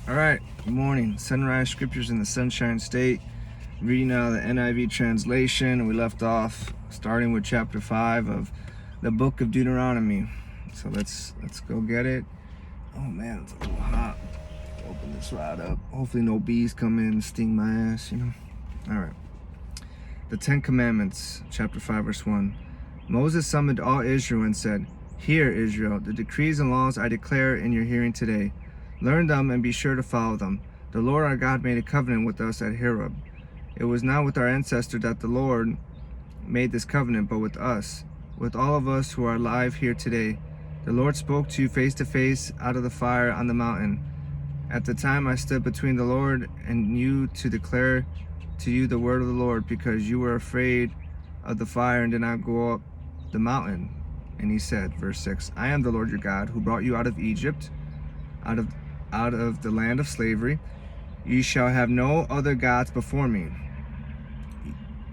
All right, good morning. Sunrise scriptures in the Sunshine State. Reading out of the NIV translation. We left off starting with chapter 5 of the book of Deuteronomy. So let's go get it. Oh man, it's a little hot. Open this right up. Hopefully no bees come in and sting my ass, All right. The Ten Commandments, chapter 5, verse 1. Moses summoned all Israel and said, "Hear, Israel, the decrees and laws I declare in your hearing today. Learn them and be sure to follow them. The Lord our God made a covenant with us at Horeb. It was not with our ancestors that the Lord made this covenant, but with us, with all of us who are alive here today. The Lord spoke to you face to face out of the fire on the mountain. At the time I stood between the Lord and you to declare to you the word of the Lord, because you were afraid of the fire and did not go up the mountain." And he said, verse 6, "I am the Lord your God, who brought you out of Egypt, out of the land of slavery. You shall have no other gods before me.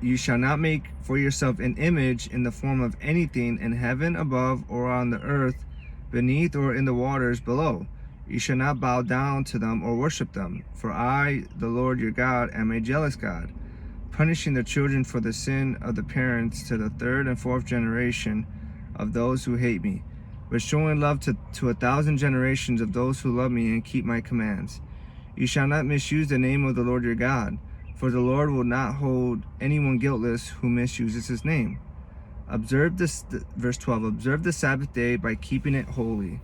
You shall not make for yourself an image in the form of anything in heaven above, or on the earth beneath, or in the waters below. You shall not bow down to them or worship them. For I, the Lord your God, am a jealous God, punishing the children for the sin of the parents to the third and fourth generation of those who hate me, but showing love to 1,000 generations of those who love me and keep my commands. You shall not misuse the name of the Lord your God, for the Lord will not hold anyone guiltless who misuses his name. Observe this," verse 12, "observe the Sabbath day by keeping it holy,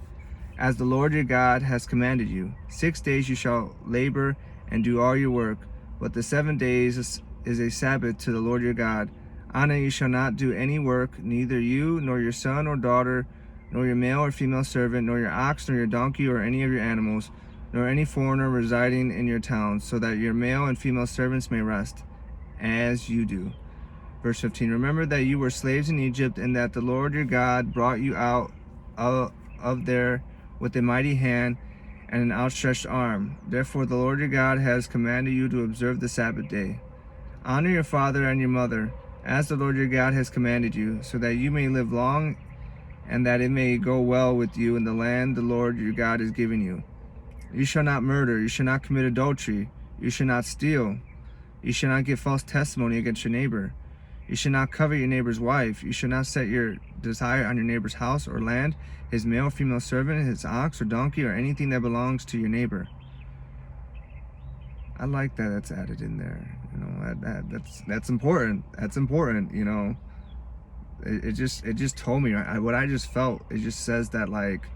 as the Lord your God has commanded you. 6 days you shall labor and do all your work, but the 7 days is a Sabbath to the Lord your God. On it you shall not do any work, neither you, nor your son or daughter, nor your male or female servant, nor your ox, nor your donkey, or any of your animals, nor any foreigner residing in your towns, so that your male and female servants may rest, as you do." Verse 15, "Remember that you were slaves in Egypt, and that the Lord your God brought you out of there with a mighty hand and an outstretched arm. Therefore the Lord your God has commanded you to observe the Sabbath day. Honor your father and your mother, as the Lord your God has commanded you, so that you may live long and that it may go well with you in the land the Lord your God is giving you. You shall not murder, you shall not commit adultery, you shall not steal, you shall not give false testimony against your neighbor. You shall not covet your neighbor's wife. You shall not set your desire on your neighbor's house or land, his male or female servant, his ox or donkey, or anything that belongs to your neighbor." I like that that's added in there. That's important. That's important. It just told me what I just felt. It just says that, like,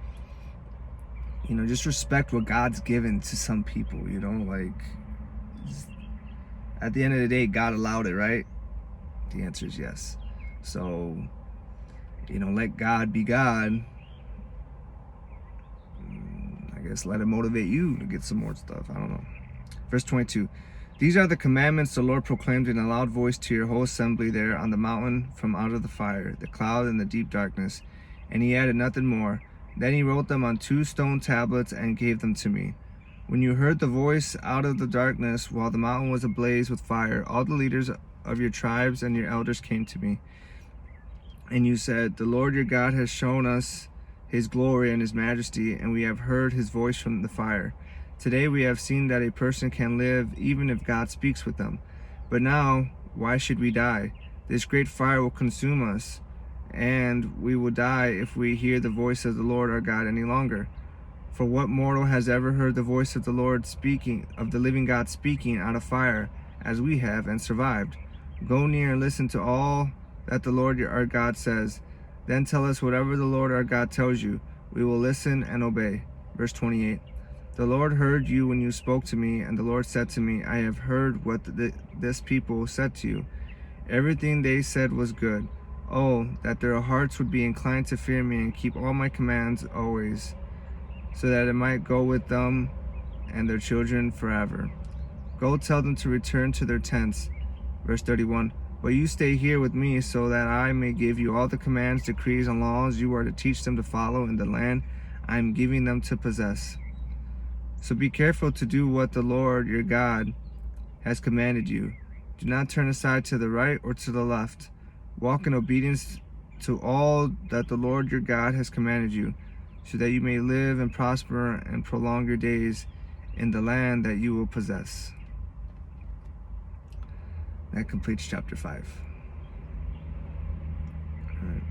just respect what God's given to some people. At the end of the day, God allowed it, right? The answer is yes. So, let God be God. I guess let it motivate you to get some more stuff. I don't know. Verse 22. "These are the commandments the Lord proclaimed in a loud voice to your whole assembly there on the mountain from out of the fire, the cloud, and the deep darkness." And he added nothing more. Then he wrote them on 2 stone tablets and gave them to me. When you heard the voice out of the darkness while the mountain was ablaze with fire, all the leaders of your tribes and your elders came to me. And you said, "The Lord your God has shown us his glory and his majesty, and we have heard his voice from the fire. Today we have seen that a person can live even if God speaks with them. But now, why should we die? This great fire will consume us, and we will die if we hear the voice of the Lord our God any longer. For what mortal has ever heard the voice of the Lord speaking, of the living God speaking out of fire, as we have, and survived? Go near and listen to all that the Lord our God says. Then tell us whatever the Lord our God tells you. We will listen and obey." Verse 28. "The Lord heard you when you spoke to me, and the Lord said to me, I have heard what this people said to you. Everything they said was good. Oh, that their hearts would be inclined to fear me and keep all my commands always, so that it might go with them and their children forever. Go tell them to return to their tents." Verse 31. "But you stay here with me, so that I may give you all the commands, decrees, and laws you are to teach them to follow in the land I am giving them to possess. So be careful to do what the Lord your God has commanded you. Do not turn aside to the right or to the left. Walk in obedience to all that the Lord your God has commanded you, so that you may live and prosper and prolong your days, in the land that you will possess. That completes chapter 5. All right.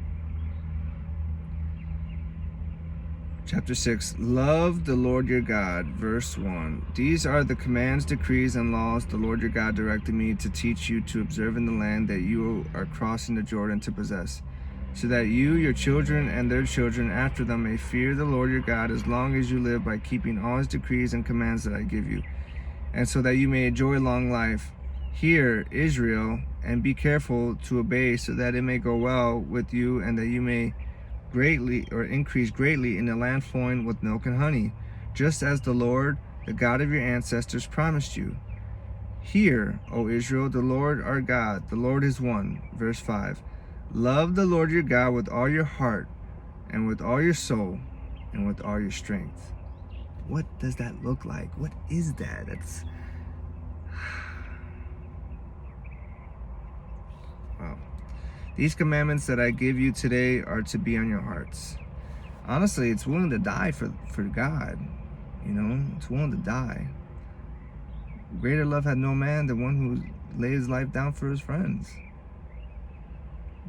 Chapter 6, love the Lord your God. Verse 1, these are the commands, decrees, and laws the Lord your God directed me to teach you to observe in the land that you are crossing the Jordan to possess, so that you, your children, and their children after them may fear the Lord your God as long as you live, by keeping all his decrees and commands that I give you, and so that you may enjoy long life. Hear, Israel, and be careful to obey, so that it may go well with you, and that you may greatly or increase greatly in the land flowing with milk and honey, just as the Lord, the God of your ancestors, promised you. Hear, O Israel, the Lord our God, the Lord is one. Verse 5, love the Lord your God with all your heart, and with all your soul, and with all your strength. What does that look like? What is that? That's wow. These commandments that I give you today are to be on your hearts. Honestly, it's willing to die for God. You know, it's willing to die. Greater love had no man than one who laid his life down for his friends.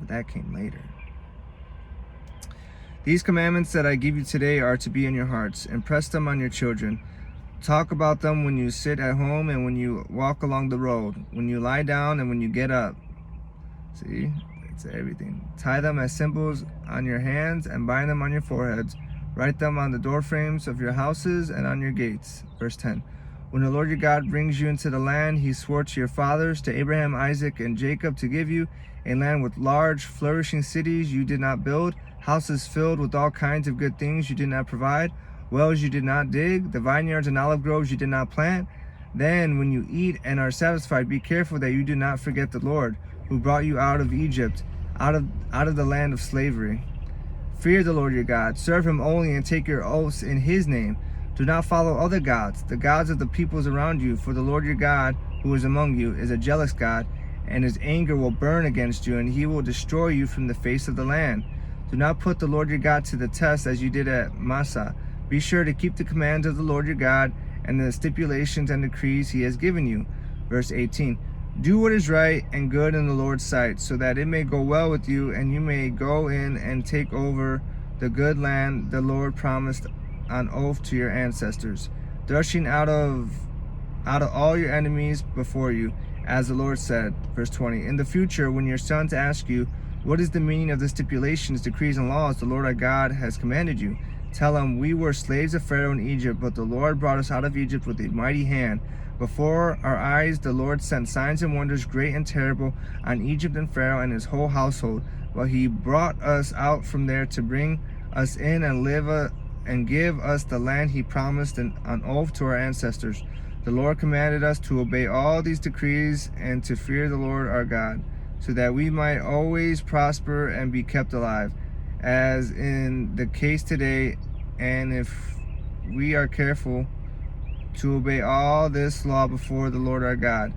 But that came later. These commandments that I give you today are to be in your hearts. Impress them on your children. Talk about them when you sit at home and when you walk along the road, when you lie down and when you get up. See? It's everything. Tie them as symbols on your hands and bind them on your foreheads. Write them on the doorframes of your houses and on your gates. Verse 10. When the Lord your God brings you into the land he swore to your fathers, to Abraham, Isaac, and Jacob, to give you, a land with large, flourishing cities you did not build, houses filled with all kinds of good things you did not provide, wells you did not dig, the vineyards and olive groves you did not plant, then when you eat and are satisfied, be careful that you do not forget the Lord, who brought you out of Egypt, out of the land of slavery. Fear the Lord your God, serve him only, and take your oaths in his name. Do not follow other gods, the gods of the peoples around you, for the Lord your God, who is among you, is a jealous God, and his anger will burn against you, and he will destroy you from the face of the land. Do not put the Lord your God to the test as you did at Massah. Be sure to keep the commands of the Lord your God and the stipulations and decrees he has given you. Verse 18. Do what is right and good in the Lord's sight, so that it may go well with you, and you may go in and take over the good land the Lord promised on oath to your ancestors, threshing out of all your enemies before you, as the Lord said. Verse 20. In the future, when your sons ask you, what is the meaning of the stipulations, decrees, and laws the Lord our God has commanded you? Tell them, we were slaves of Pharaoh in Egypt, but the Lord brought us out of Egypt with a mighty hand. Before our eyes the Lord sent signs and wonders great and terrible on Egypt and Pharaoh and his whole household. But he brought us out from there to bring us in and give us the land he promised on oath to our ancestors. The Lord commanded us to obey all these decrees and to fear the Lord our God, so that we might always prosper and be kept alive, as in the case today. And if we are careful to obey all this law before the Lord our God,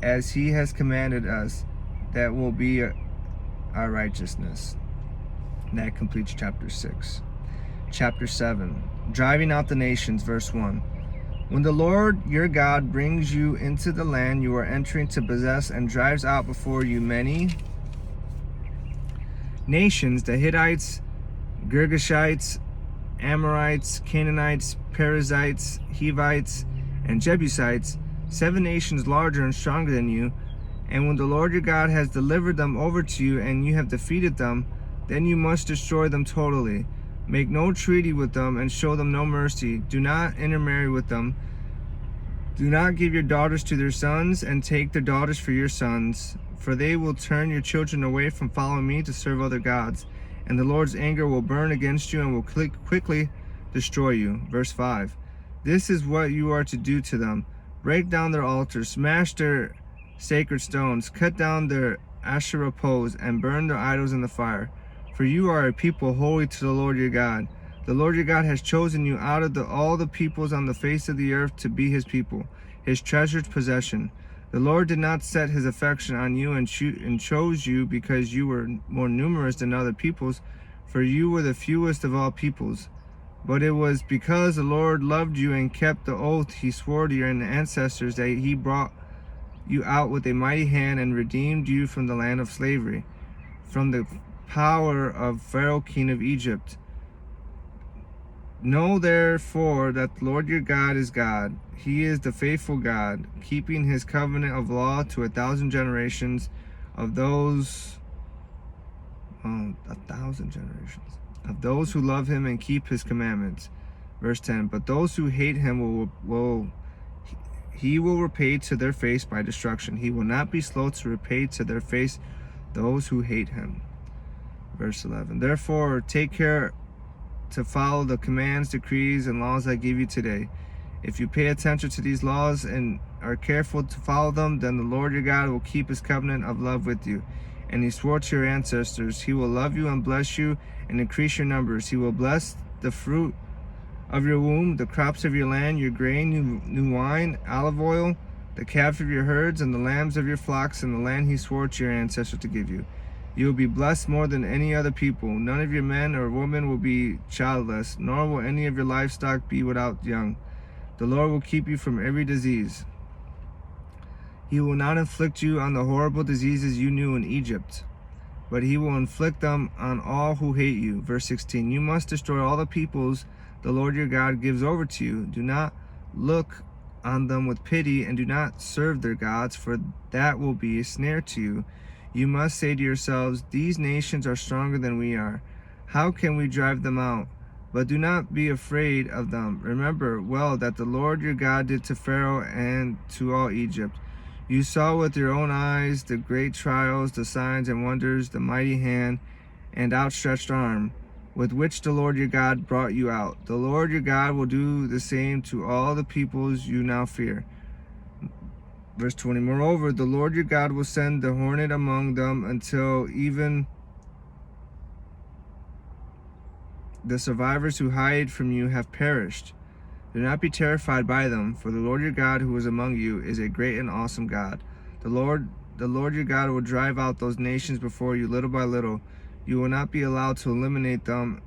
as he has commanded us, that will be our righteousness. And that completes chapter 6. Chapter 7, driving out the nations. Verse 1. When the Lord your God brings you into the land you are entering to possess, and drives out before you many nations, the Hittites, Girgashites, Amorites, Canaanites, Perizzites, Hivites, and Jebusites, 7 nations larger and stronger than you, and when the Lord your God has delivered them over to you and you have defeated them, then you must destroy them totally. Make no treaty with them and show them no mercy. Do not intermarry with them. Do not give your daughters to their sons, and take their daughters for your sons, for they will turn your children away from following me to serve other gods, and the Lord's anger will burn against you and will quickly destroy you. Verse 5. This is what you are to do to them. Break down their altars, smash their sacred stones, cut down their Asherah poles, and burn their idols in the fire. For you are a people holy to the Lord your God. The Lord your God has chosen you out of all the peoples on the face of the earth to be his people, his treasured possession. The Lord did not set his affection on you and chose you because you were more numerous than other peoples, for you were the fewest of all peoples. But it was because the Lord loved you and kept the oath he swore to your ancestors that he brought you out with a mighty hand and redeemed you from the land of slavery, from the power of Pharaoh, king of Egypt. Know therefore that the Lord your God is God. He is the faithful God, keeping his covenant of law to 1,000 generations of those 1,000 generations of those who love him and keep his commandments. Verse 10. But those who hate him he will repay to their face by destruction. He will not be slow to repay to their face those who hate him. Verse 11. Therefore take care to follow the commands, decrees, and laws I give you today. If you pay attention to these laws and are careful to follow them, then the Lord your God will keep his covenant of love with you. And he swore to your ancestors, he will love you and bless you and increase your numbers. He will bless the fruit of your womb, the crops of your land, your grain, new wine, olive oil, the calves of your herds, and the lambs of your flocks, in the land he swore to your ancestors to give you. You will be blessed more than any other people. None of your men or women will be childless, nor will any of your livestock be without young. The Lord will keep you from every disease. He will not inflict you on the horrible diseases you knew in Egypt, but he will inflict them on all who hate you. Verse 16. You must destroy all the peoples the Lord your God gives over to you. Do not look on them with pity, and do not serve their gods, for that will be a snare to you. You must say to yourselves, these nations are stronger than we are. How can we drive them out? But do not be afraid of them. Remember well that the Lord your God did to Pharaoh and to all Egypt. You saw with your own eyes the great trials, the signs and wonders, the mighty hand and outstretched arm, with which the Lord your God brought you out. The Lord your God will do the same to all the peoples you now fear. Verse 20, moreover, the Lord your God will send the hornet among them until even the survivors who hide from you have perished. Do not be terrified by them, for the Lord your God who is among you is a great and awesome God. The Lord your God will drive out those nations before you little by little. You will not be allowed to eliminate them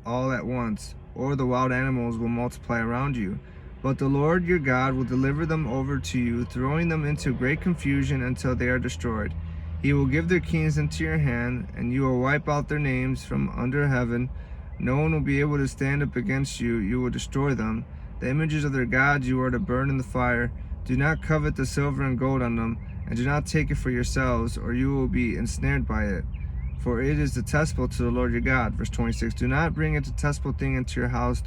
all at once, or the wild animals will multiply around you. But the Lord your God will deliver them over to you, throwing them into great confusion until they are destroyed. He will give their kings into your hand, and you will wipe out their names from under heaven. No one will be able to stand up against you. You will destroy them. The images of their gods you are to burn in the fire. Do not covet the silver and gold on them, and do not take it for yourselves, or you will be ensnared by it. For it is detestable to the Lord your God. Verse 26, do not bring a detestable thing into your house,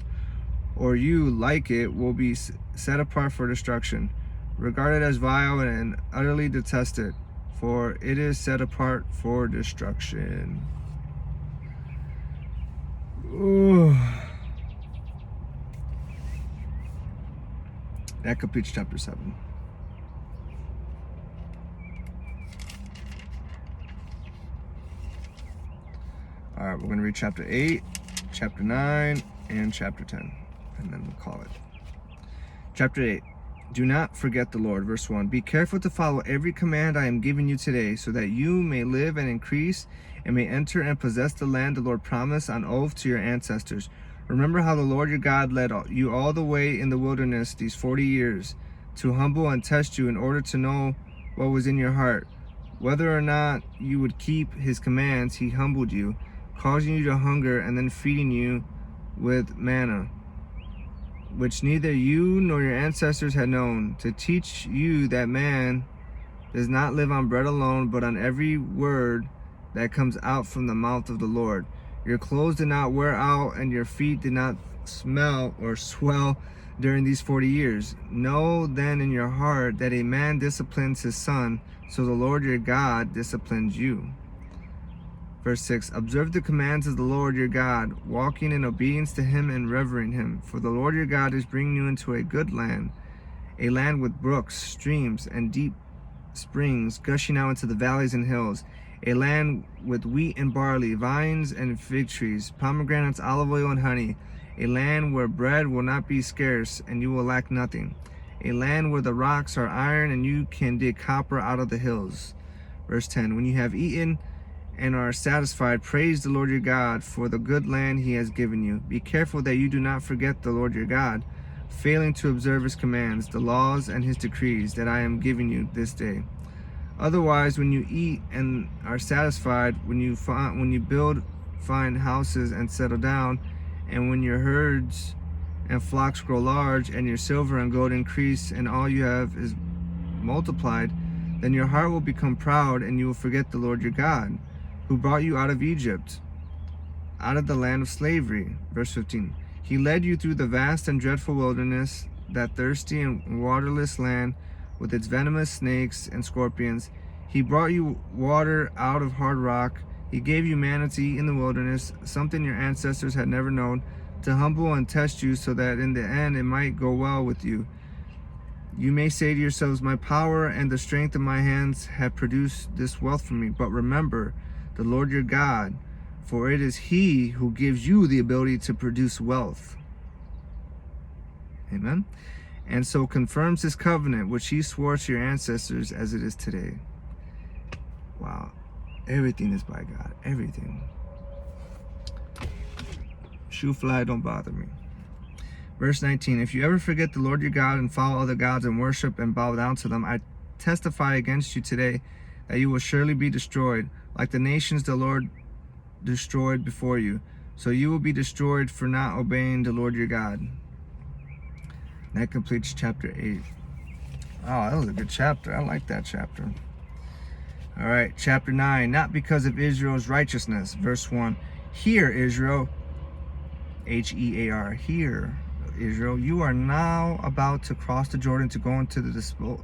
or you, like it, will be set apart for destruction. Regard it as vile and utterly detest it, for it is set apart for destruction. Ooh. That completes chapter 7. Alright, we're going to read chapter 8, chapter 9, and chapter 10. And then we'll call it. Chapter 8. Do not forget the Lord. Verse 1. Be careful to follow every command I am giving you today, so that you may live and increase, and may enter and possess the land the Lord promised on oath to your ancestors. Remember how the Lord your God led you all the way in the wilderness these 40 years, to humble and test you in order to know what was in your heart. Whether or not you would keep his commands, he humbled you, causing you to hunger and then feeding you with manna, which neither you nor your ancestors had known, to teach you that man does not live on bread alone, but on every word that comes out from the mouth of the Lord. Your clothes did not wear out, and your feet did not smell or swell during these 40 years. Know then in your heart that a man disciplines his son, so the Lord your God disciplines you. Verse 6, observe the commands of the Lord your God, walking in obedience to him and revering him. For the Lord your God is bringing you into a good land, a land with brooks, streams, and deep springs gushing out into the valleys and hills, a land with wheat and barley, vines and fig trees, pomegranates, olive oil, and honey, a land where bread will not be scarce and you will lack nothing, a land where the rocks are iron and you can dig copper out of the hills. Verse 10, when you have eaten and are satisfied, praise the Lord your God for the good land he has given you. Be careful that you do not forget the Lord your God, failing to observe his commands, the laws and his decrees that I am giving you this day. Otherwise, when you eat and are satisfied, when you build fine houses and settle down, and when your herds and flocks grow large, and your silver and gold increase, and all you have is multiplied, then your heart will become proud, and you will forget the Lord your God, who brought you out of Egypt, out of the land of slavery. Verse 15. He led you through the vast and dreadful wilderness, that thirsty and waterless land, with its venomous snakes and scorpions. He brought you water out of hard rock. He gave you manna to eat in the wilderness, something your ancestors had never known, to humble and test you, so that in the end it might go well with you. You may say to yourselves, my power and the strength of my hands have produced this wealth for me. But remember the Lord your God, for it is he who gives you the ability to produce wealth. Amen. And so confirms his covenant, which he swore to your ancestors, as it is today. Wow. Everything is by God. Everything. Shoe fly, don't bother me. Verse 19. If you ever forget the Lord your God and follow other gods and worship and bow down to them, I testify against you today that you will surely be destroyed, like the nations the Lord destroyed before you. So you will be destroyed for not obeying the Lord your God. That completes chapter 8. Oh, that was a good chapter. I like that chapter. All right, chapter 9. Not because of Israel's righteousness. Verse 1. Hear, Israel. H-E-A-R. Hear, Israel. You are now about to cross the Jordan to go into the disposal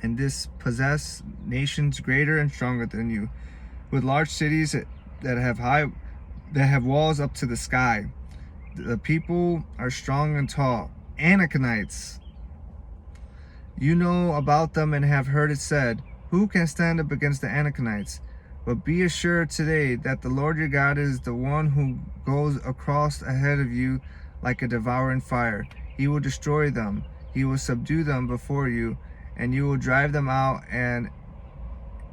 and dispossess nations greater and stronger than you, with large cities that have walls up to the sky. The people are strong and tall. Anakites. You know about them and have heard it said, who can stand up against the Anakites? But be assured today that the Lord your God is the one who goes across ahead of you like a devouring fire. He will destroy them. He will subdue them before you, and you will drive them out and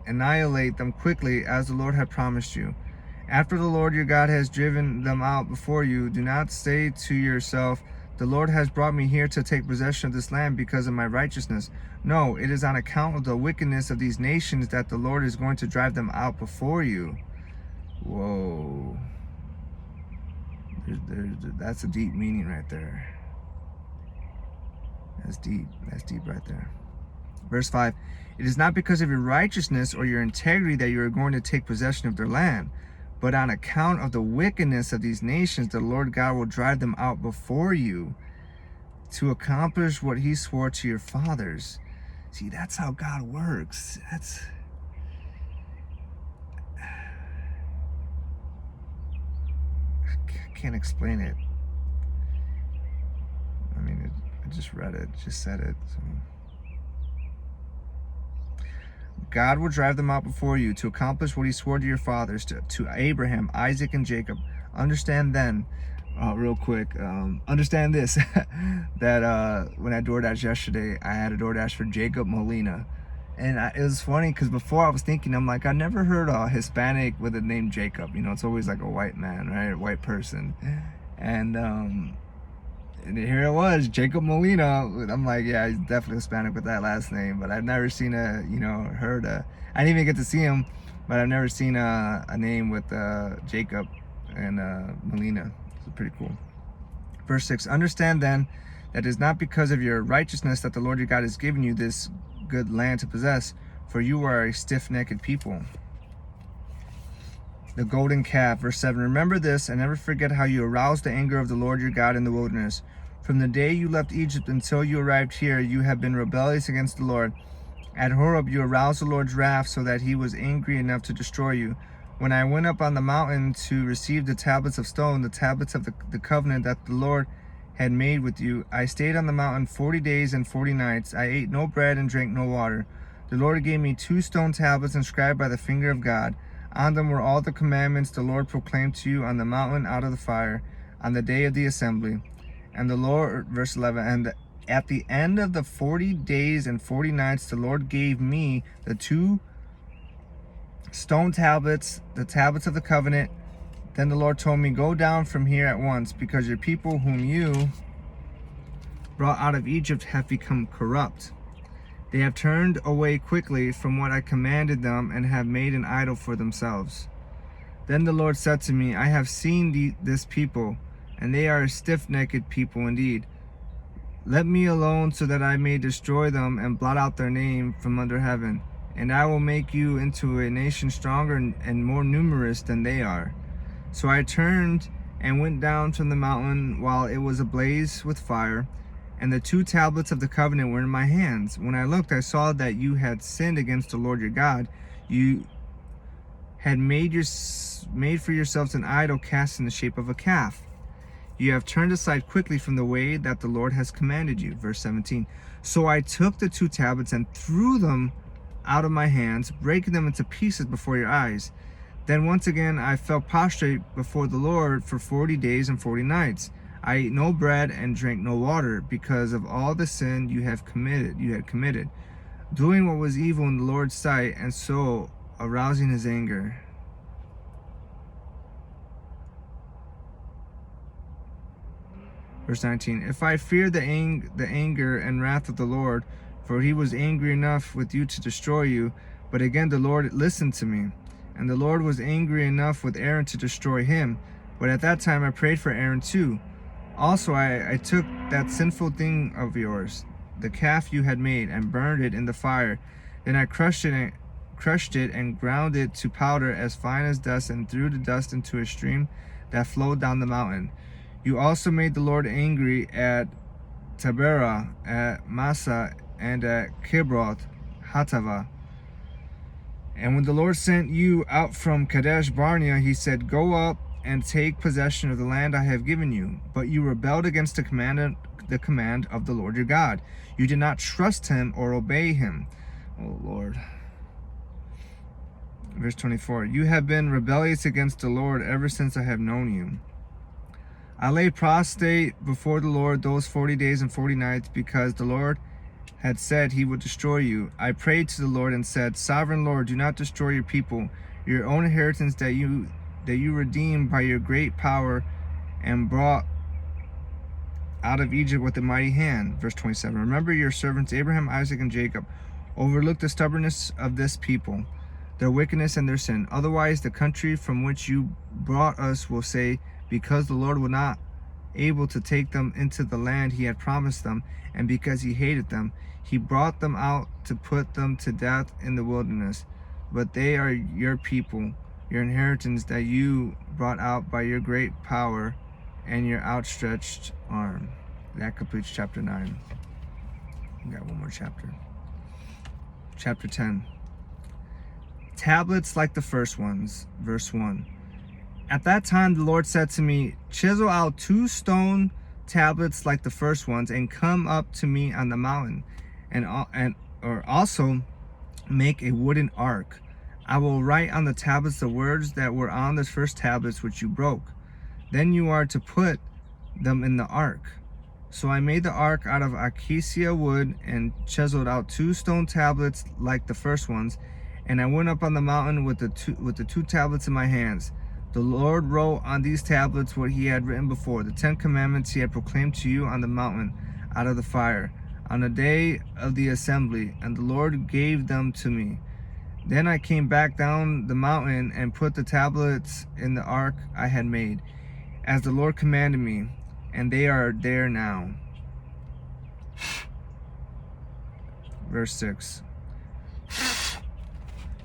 annihilate them quickly, as the Lord had promised you. After the Lord your God has driven them out before you, do not say to yourself, the Lord has brought me here to take possession of this land because of my righteousness. No, it is on account of the wickedness of these nations that the Lord is going to drive them out before you. Whoa. That's a deep meaning right there. That's deep. That's deep right there. Verse 5. It is not because of your righteousness or your integrity that you are going to take possession of their land, but on account of the wickedness of these nations, the Lord God will drive them out before you to accomplish what he swore to your fathers. See, that's how God works. I can't explain it. I mean, I just read it, just said it. So. God will drive them out before you to accomplish what he swore to your fathers, to Abraham, Isaac, and Jacob. Understand then, real quick, understand this, that when I DoorDash yesterday, I had a DoorDash for Jacob Molina. And it was funny because before I was thinking, I'm like, I never heard a Hispanic with the name Jacob. You know, it's always like a white man, right? A white person. And here it was, Jacob Molina. I'm like, yeah, he's definitely Hispanic with that last name. But I've never seen I didn't even get to see him, but I've never seen a name with Jacob and Molina. It's pretty cool. Verse 6, understand then that it is not because of your righteousness that the Lord your God has given you this good land to possess, for you are a stiff-necked people. The golden calf, verse 7, remember this and never forget how you aroused the anger of the Lord your God in the wilderness. From the day you left Egypt until you arrived here, you have been rebellious against the Lord. At Horeb you aroused the Lord's wrath so that he was angry enough to destroy you. When I went up on the mountain to receive the tablets of stone, the tablets of the covenant that the Lord had made with you, I stayed on the mountain 40 days and 40 nights. I ate no bread and drank no water. The Lord gave me 2 stone tablets inscribed by the finger of God. On them were all the commandments the Lord proclaimed to you on the mountain out of the fire, on the day of the assembly. And the Lord, verse 11, and at the end of the 40 days and 40 nights, the Lord gave me the 2 stone tablets, the tablets of the covenant. Then the Lord told me, go down from here at once, because your people whom you brought out of Egypt have become corrupt. They have turned away quickly from what I commanded them and have made an idol for themselves. Then the Lord said to me, I have seen this people, and they are a stiff-necked people indeed. Let me alone so that I may destroy them and blot out their name from under heaven. And I will make you into a nation stronger and more numerous than they are. So I turned and went down from the mountain while it was ablaze with fire, and the 2 tablets of the covenant were in my hands. When I looked, I saw that you had sinned against the Lord your God. You had made for yourselves an idol cast in the shape of a calf. You have turned aside quickly from the way that the Lord has commanded you. Verse 17. So I took the 2 tablets and threw them out of my hands, breaking them into pieces before your eyes. Then once again I fell prostrate before the Lord for 40 days and 40 nights. I ate no bread and drank no water, because of all the sin you had committed, doing what was evil in the Lord's sight, and so arousing his anger. Verse 19. If I feared the anger and wrath of the Lord, for he was angry enough with you to destroy you, but again the Lord listened to me. And the Lord was angry enough with Aaron to destroy him, but at that time I prayed for Aaron too. Also I took that sinful thing of yours, the calf you had made, and burned it in the fire. Then I crushed it and ground it to powder as fine as dust, and threw the dust into a stream that flowed down the mountain. You also made the Lord angry at Taberah, at Massa, and at Kibroth Hattava. And when the Lord sent you out from Kadesh Barnea, he said, go up and take possession of the land I have given you. But you rebelled against the command of the Lord your God. You did not trust him or obey him. Oh Lord. Verse 24. You have been rebellious against the Lord ever since I have known you. I lay prostrate before the Lord those 40 days and 40 nights, because the Lord had said he would destroy you. I prayed to the Lord and said, Sovereign Lord, do not destroy your people, your own inheritance that you redeemed by your great power and brought out of Egypt with a mighty hand. Verse 27. Remember your servants Abraham, Isaac, and Jacob. Overlook the stubbornness of this people, their wickedness and their sin. Otherwise the country from which you brought us will say, because the Lord was not able to take them into the land he had promised them, and because he hated them, he brought them out to put them to death in the wilderness. But they are your people, your inheritance that you brought out by your great power and your outstretched arm. That completes chapter 9. We got one more chapter. Chapter 10. Tablets like the first ones. Verse 1. At that time the Lord said to me, chisel out 2 stone tablets like the first ones, and come up to me on the mountain, or also make a wooden ark. I will write on the tablets the words that were on the first tablets which you broke. Then you are to put them in the ark. So I made the ark out of acacia wood and chiseled out 2 stone tablets like the first ones, and I went up on the mountain with the two tablets in my hands. The Lord wrote on these tablets what he had written before, the 10 commandments he had proclaimed to you on the mountain out of the fire, on the day of the assembly, and the Lord gave them to me. Then I came back down the mountain and put the tablets in the ark I had made, as the Lord commanded me, and they are there now. Verse 6.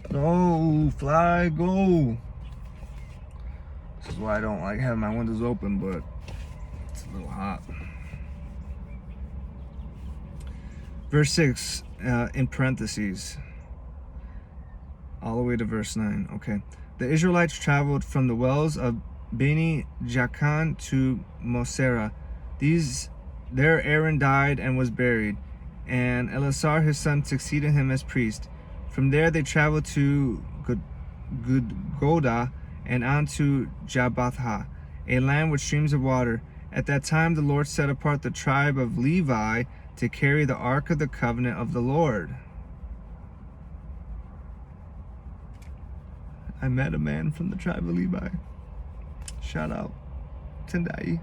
No, fly, go. This is why I don't like having my windows open, but it's a little hot. Verse 6, in parentheses, all the way to verse 9. Okay. The Israelites traveled from the wells of Beni Jaakan to Mosera. There Aaron died and was buried, and Eleazar his son succeeded him as priest. From there they traveled to Gudgoda and on to Jabbatha, a land with streams of water. At that time the Lord set apart the tribe of Levi to carry the ark of the covenant of the Lord. I met a man from the tribe of Levi. Shout out. Tendai.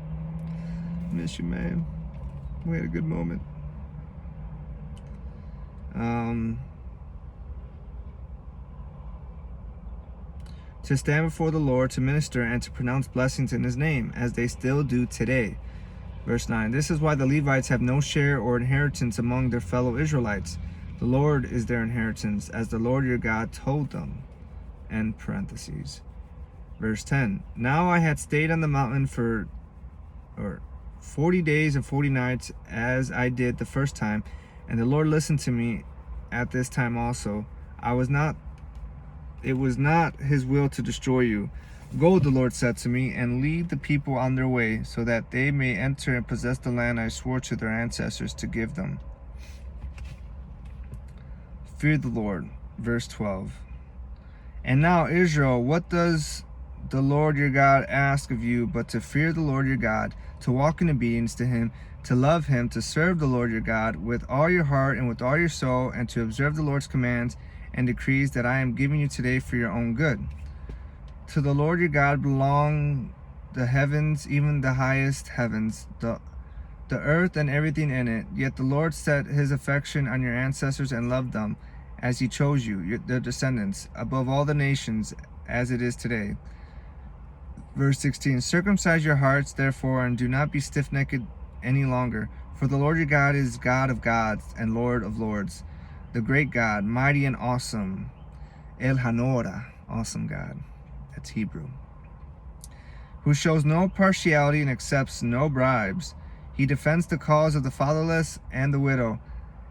Miss you, man. We had a good moment. To stand before the Lord, to minister, and to pronounce blessings in his name, as they still do today. Verse 9, this is why the Levites have no share or inheritance among their fellow Israelites. The Lord is their inheritance, as the Lord your God told them. End parentheses. Verse 10, now I had stayed on the mountain for 40 days and 40 nights, as I did the first time, and the Lord listened to me at this time also. It was not his will to destroy you. Go, the Lord said to me, and lead the people on their way, so that they may enter and possess the land I swore to their ancestors to give them. Fear the Lord. Verse 12. And now, Israel, what does the Lord your God ask of you but to fear the Lord your God, to walk in obedience to him, to love him, to serve the Lord your God with all your heart and with all your soul, and to observe the Lord's commands and decrees that I am giving you today for your own good. To the Lord your God belong the heavens, even the highest heavens, the earth and everything in it. Yet the Lord set his affection on your ancestors and loved them, as he chose you, their descendants, above all the nations, as it is today. Verse 16, circumcise your hearts, therefore, and do not be stiff-necked any longer. For the Lord your God is God of gods and Lord of lords, the great God, mighty and awesome. El Hanora, awesome God. That's Hebrew. Who shows no partiality and accepts no bribes. He defends the cause of the fatherless and the widow,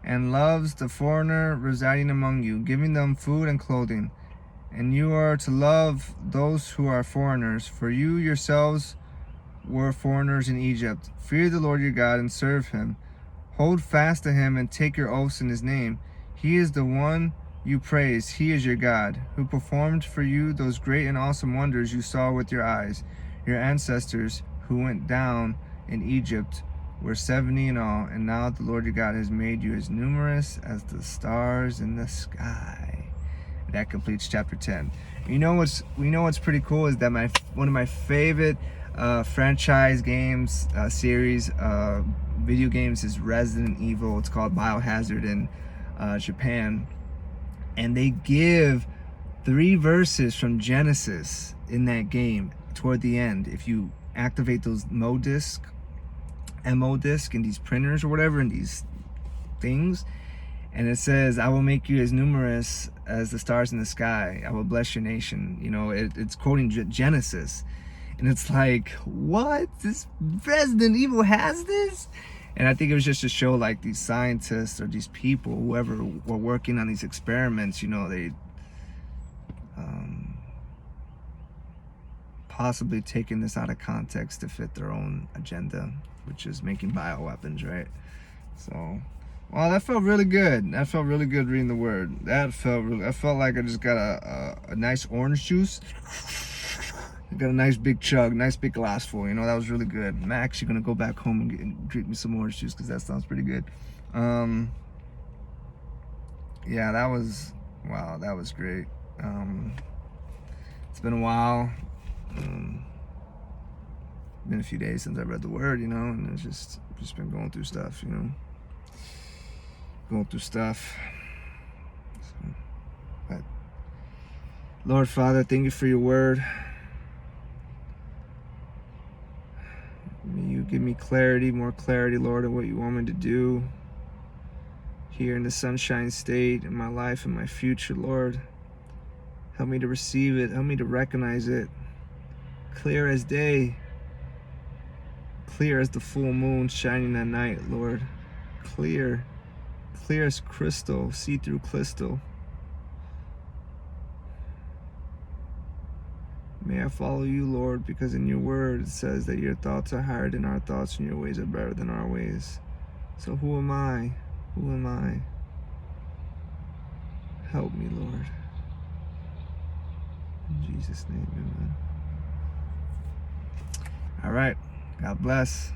and loves the foreigner residing among you, giving them food and clothing. And you are to love those who are foreigners, for you yourselves were foreigners in Egypt. Fear the Lord your God and serve him. Hold fast to him and take your oaths in his name. He is the one you praise. He is your God, who performed for you those great and awesome wonders you saw with your eyes. Your ancestors who went down in Egypt were 70 in all, and now the Lord your God has made you as numerous as the stars in the sky. That completes chapter 10. You know what's pretty cool is that one of my favorite franchise games series video games is Resident Evil. It's called Biohazard in Japan, and they give 3 verses from Genesis in that game toward the end. If you activate those MO disc and these printers or whatever, and these things, and it says, I will make you as numerous as the stars in the sky. I will bless your nation. You know, it's quoting Genesis. And it's like, what? This Resident Evil has this? And I think it was just to show, like, these scientists or these people, whoever were working on these experiments, you know, they possibly taking this out of context to fit their own agenda, which is making bioweapons, right? So, wow, that felt really good. That felt really good reading the word. I felt like I just got a nice orange juice. I got a nice big chug, nice big glass full. You know, that was really good. I'm actually gonna go back home and drink me some orange juice because that sounds pretty good. Yeah, that was great. It's been a while. Been a few days since I read the word, you know, and it's just been going through stuff, you know. So, but Lord Father, thank you for your word. May you give me clarity, more clarity, Lord, of what you want me to do here in the Sunshine State, in my life and my future, Lord. Help me to receive it. Help me to recognize it. Clear as day. Clear as the full moon shining at night, Lord. Clear. Clear as crystal. See-through crystal. May I follow you, Lord, because in your word it says that your thoughts are higher than our thoughts and your ways are better than our ways. So who am I? Who am I? Help me, Lord. In Jesus' name, amen. All right. God bless.